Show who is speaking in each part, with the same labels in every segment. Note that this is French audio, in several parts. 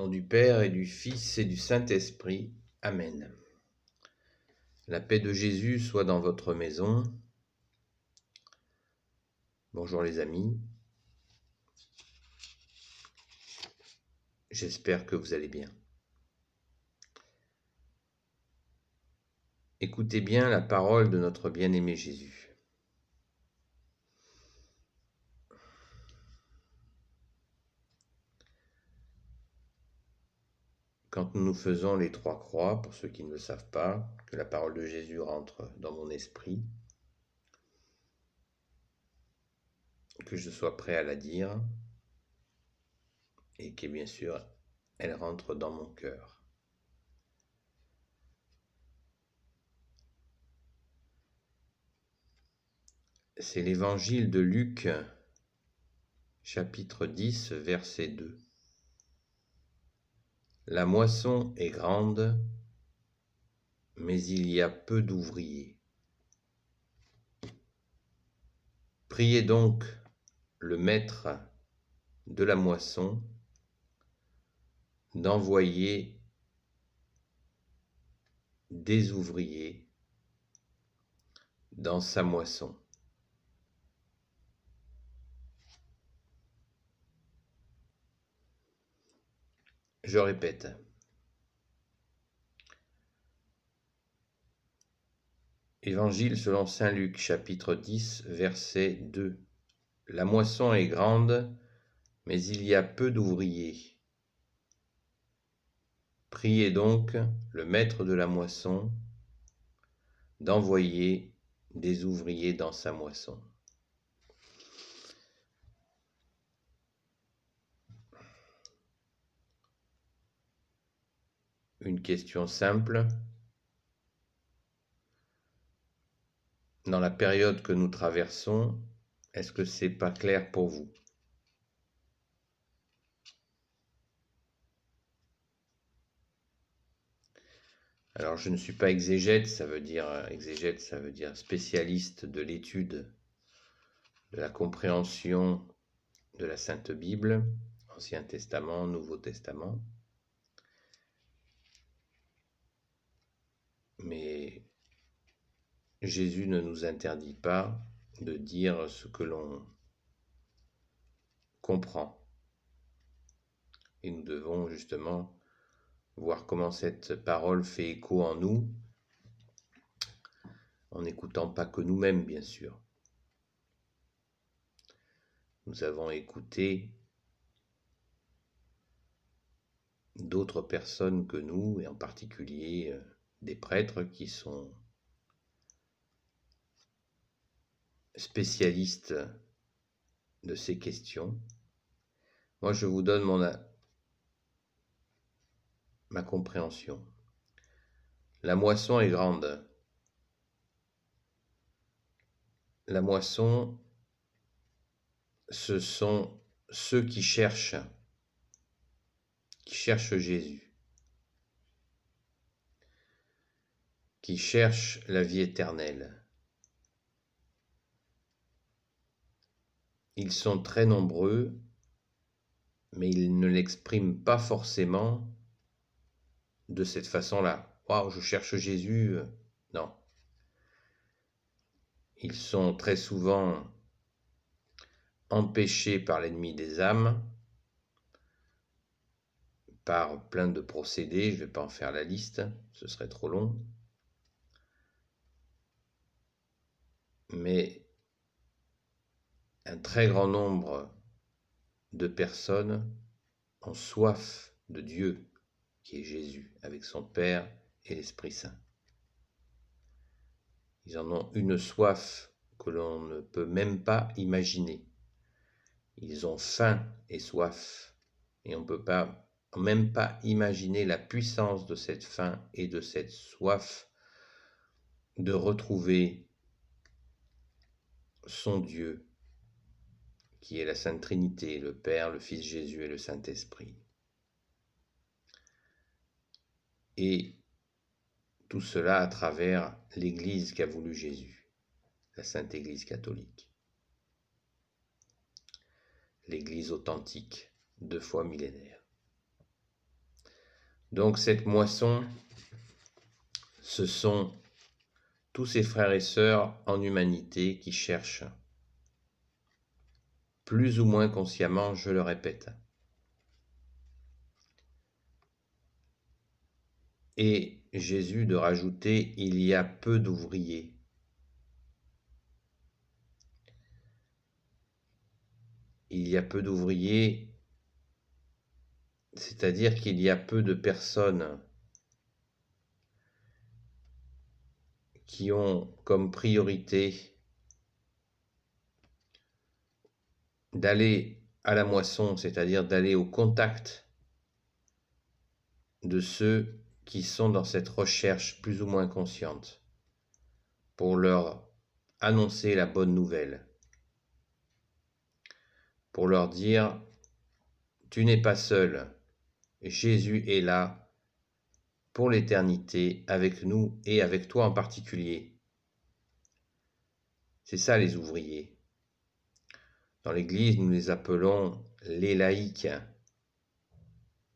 Speaker 1: nom du Père et du Fils et du Saint-Esprit. Amen. La paix de Jésus soit dans votre maison. Bonjour les amis. J'espère que vous allez bien. Écoutez bien la parole de notre bien-aimé Jésus. Quand nous faisons les 3 croix, pour ceux qui ne le savent pas, que la parole de Jésus rentre dans mon esprit, que je sois prêt à la dire, et que bien sûr, elle rentre dans mon cœur. C'est l'évangile de Luc, chapitre 10, verset 2. La moisson est grande, mais il y a peu d'ouvriers. Priez donc le maître de la moisson d'envoyer des ouvriers dans sa moisson. Je répète. Évangile selon saint Luc, chapitre 10, verset 2. La moisson est grande, mais il y a peu d'ouvriers. Priez donc le maître de la moisson d'envoyer des ouvriers dans sa moisson. Une question simple. Dans la période que nous traversons, est-ce que c'est pas clair pour vous? Alors je ne suis pas exégète, ça veut dire spécialiste de l'étude de la compréhension de la Sainte Bible, Ancien Testament, Nouveau Testament. Mais Jésus ne nous interdit pas de dire ce que l'on comprend. Et nous devons justement voir comment cette parole fait écho en nous, en n'écoutant pas que nous-mêmes, bien sûr. Nous avons écouté d'autres personnes que nous, et en particulier des prêtres qui sont spécialistes de ces questions. Moi, je vous donne ma compréhension. La moisson est grande. La moisson, ce sont ceux qui cherchent Jésus, qui cherchent la vie éternelle. Ils sont très nombreux, mais ils ne l'expriment pas forcément de cette façon-là. « Waouh, je cherche Jésus !» Non. Ils sont très souvent empêchés par l'ennemi des âmes, par plein de procédés, je ne vais pas en faire la liste, ce serait trop long. Mais un très grand nombre de personnes ont soif de Dieu, qui est Jésus, avec son Père et l'Esprit Saint. Ils en ont une soif que l'on ne peut même pas imaginer. Ils ont faim et soif, et on ne peut même pas imaginer la puissance de cette faim et de cette soif de retrouver son Dieu, qui est la Sainte Trinité, le Père, le Fils Jésus et le Saint-Esprit. Et tout cela à travers l'Église qu'a voulu Jésus, la Sainte Église catholique. L'Église authentique, 2 fois millénaire. Donc cette moisson, ce sont tous ces frères et sœurs en humanité qui cherchent, plus ou moins consciemment, je le répète. Et Jésus de rajouter, il y a peu d'ouvriers. Il y a peu d'ouvriers, c'est-à-dire qu'il y a peu de personnes qui ont comme priorité d'aller à la moisson, c'est-à-dire d'aller au contact de ceux qui sont dans cette recherche plus ou moins consciente, pour leur annoncer la bonne nouvelle, pour leur dire, tu n'es pas seul, Jésus est là pour l'éternité, avec nous et avec toi en particulier. C'est ça les ouvriers. Dans l'Église, nous les appelons les laïcs.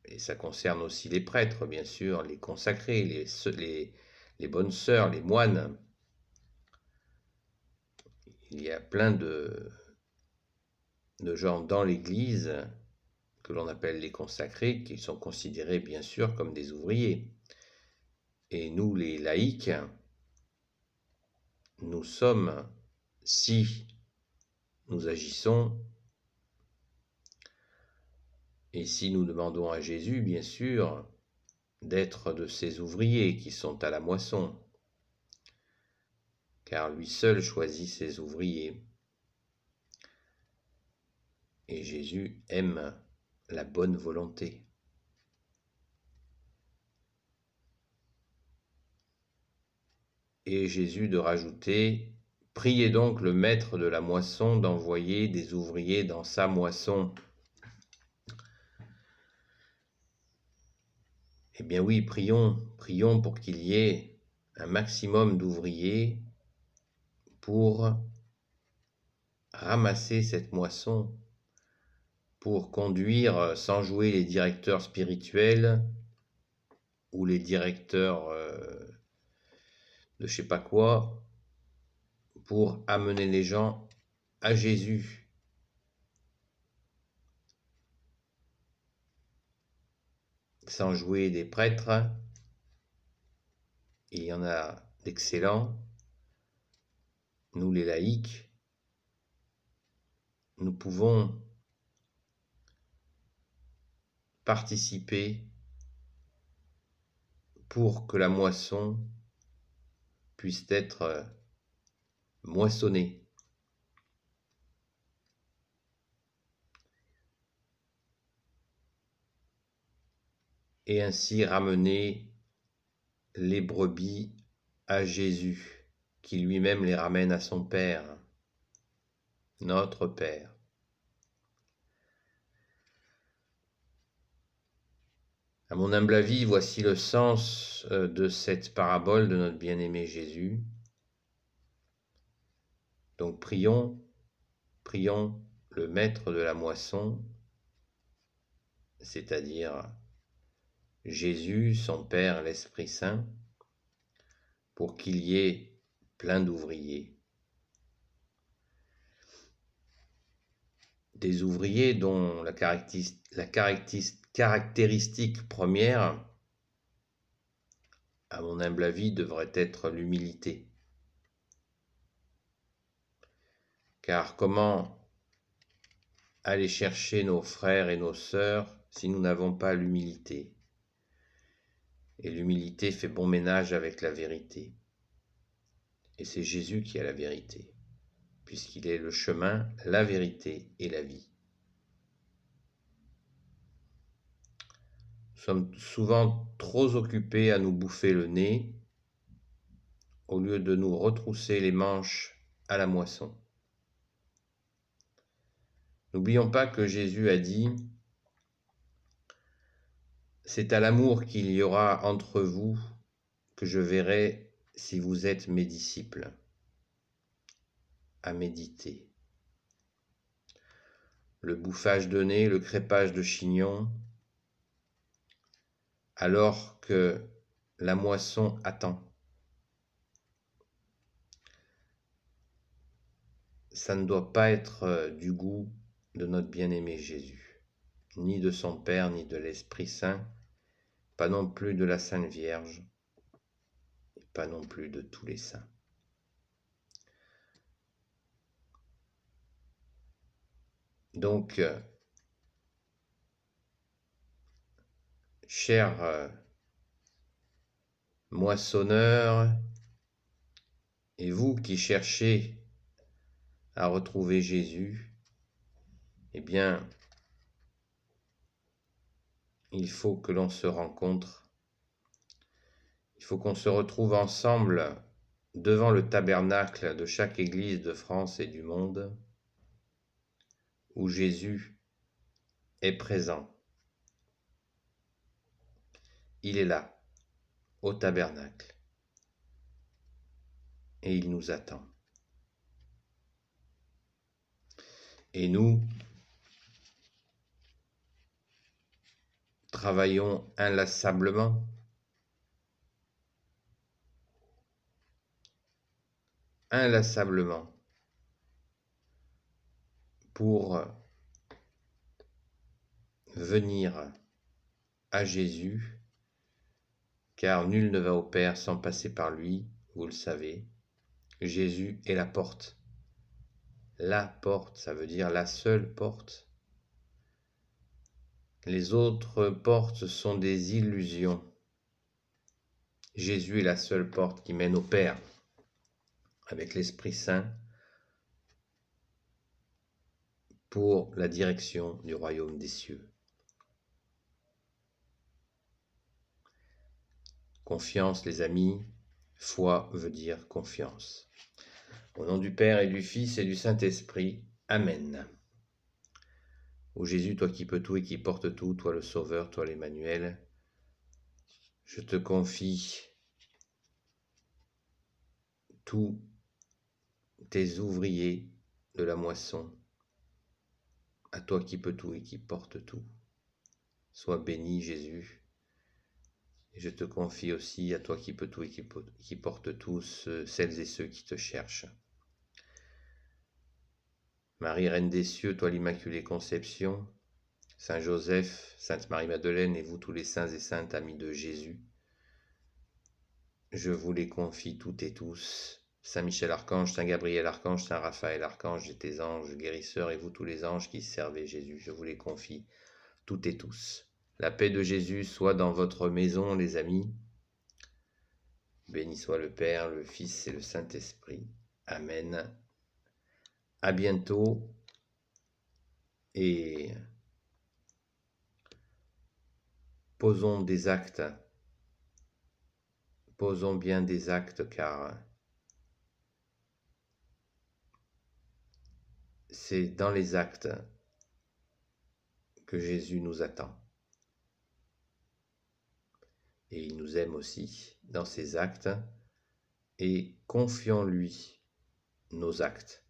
Speaker 1: Et ça concerne aussi les prêtres, bien sûr, les consacrés, les bonnes sœurs, les moines. Il y a plein de gens dans l'Église que l'on appelle les consacrés, qui sont considérés bien sûr comme des ouvriers. Et nous, les laïcs, nous sommes, si nous agissons, et si nous demandons à Jésus, bien sûr, d'être de ces ouvriers qui sont à la moisson, car lui seul choisit ses ouvriers. Et Jésus aime la bonne volonté. Et Jésus de rajouter, priez donc le maître de la moisson d'envoyer des ouvriers dans sa moisson. Eh bien oui, prions pour qu'il y ait un maximum d'ouvriers pour ramasser cette moisson, pour conduire sans jouer les directeurs spirituels ou les directeurs de je sais pas quoi, pour amener les gens à Jésus. Sans jouer des prêtres, il y en a d'excellents. Nous les laïcs, nous pouvons participer pour que la moisson puisse être moissonnée. Et ainsi ramener les brebis à Jésus, qui lui-même les ramène à son Père, notre Père. À mon humble avis, voici le sens de cette parabole de notre bien-aimé Jésus. Donc prions le maître de la moisson, c'est-à-dire Jésus, son Père, l'Esprit Saint, pour qu'il y ait plein d'ouvriers. Des ouvriers dont la caractéristique première, à mon humble avis, devrait être l'humilité. Car comment aller chercher nos frères et nos sœurs si nous n'avons pas l'humilité? Et l'humilité fait bon ménage avec la vérité. Et c'est Jésus qui a la vérité, puisqu'il est le chemin, la vérité et la vie. Nous sommes souvent trop occupés à nous bouffer le nez au lieu de nous retrousser les manches à la moisson. N'oublions pas que Jésus a dit « C'est à l'amour qu'il y aura entre vous que je verrai si vous êtes mes disciples. » À méditer. Le bouffage de nez, le crêpage de chignon, alors que la moisson attend. Ça ne doit pas être du goût de notre bien-aimé Jésus, ni de son Père, ni de l'Esprit Saint, pas non plus de la Sainte Vierge, et pas non plus de tous les saints. Donc, chers moissonneurs, et vous qui cherchez à retrouver Jésus, eh bien, il faut que l'on se rencontre. Il faut qu'on se retrouve ensemble devant le tabernacle de chaque église de France et du monde où Jésus est présent. Il est là, au tabernacle, et il nous attend. Et nous travaillons inlassablement pour venir à Jésus, car nul ne va au Père sans passer par lui, vous le savez. Jésus est la porte. La porte, ça veut dire la seule porte. Les autres portes sont des illusions. Jésus est la seule porte qui mène au Père, avec l'Esprit Saint, pour la direction du royaume des cieux. Confiance, les amis, foi veut dire confiance. Au nom du Père et du Fils et du Saint-Esprit, Amen. Ô Jésus, toi qui peux tout et qui portes tout, toi le Sauveur, toi l'Emmanuel, je te confie tous tes ouvriers de la moisson, à toi qui peux tout et qui porte tout. Sois béni, Jésus. Et je te confie aussi à toi qui peux tout et qui porte tous, celles et ceux qui te cherchent. Marie, Reine des cieux, toi l'Immaculée Conception, Saint Joseph, Sainte Marie-Madeleine et vous tous les saints et saintes amis de Jésus, je vous les confie toutes et tous. Saint Michel Archange, Saint Gabriel Archange, Saint Raphaël Archange et tes anges guérisseurs et vous tous les anges qui servez Jésus, je vous les confie toutes et tous. La paix de Jésus soit dans votre maison, les amis. Béni soit le Père, le Fils et le Saint-Esprit. Amen. À bientôt et posons des actes. Posons bien des actes car c'est dans les actes que Jésus nous attend. Et il nous aime aussi dans ses actes et confions-lui nos actes,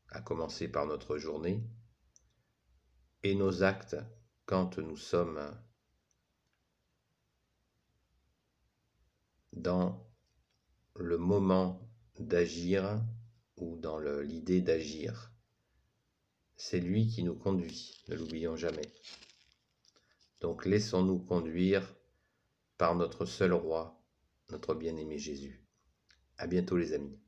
Speaker 1: à commencer par notre journée et nos actes quand nous sommes dans le moment d'agir ou dans l'idée d'agir. C'est lui qui nous conduit, ne l'oublions jamais. Donc laissons-nous conduire par notre seul roi, notre bien-aimé Jésus. À bientôt les amis.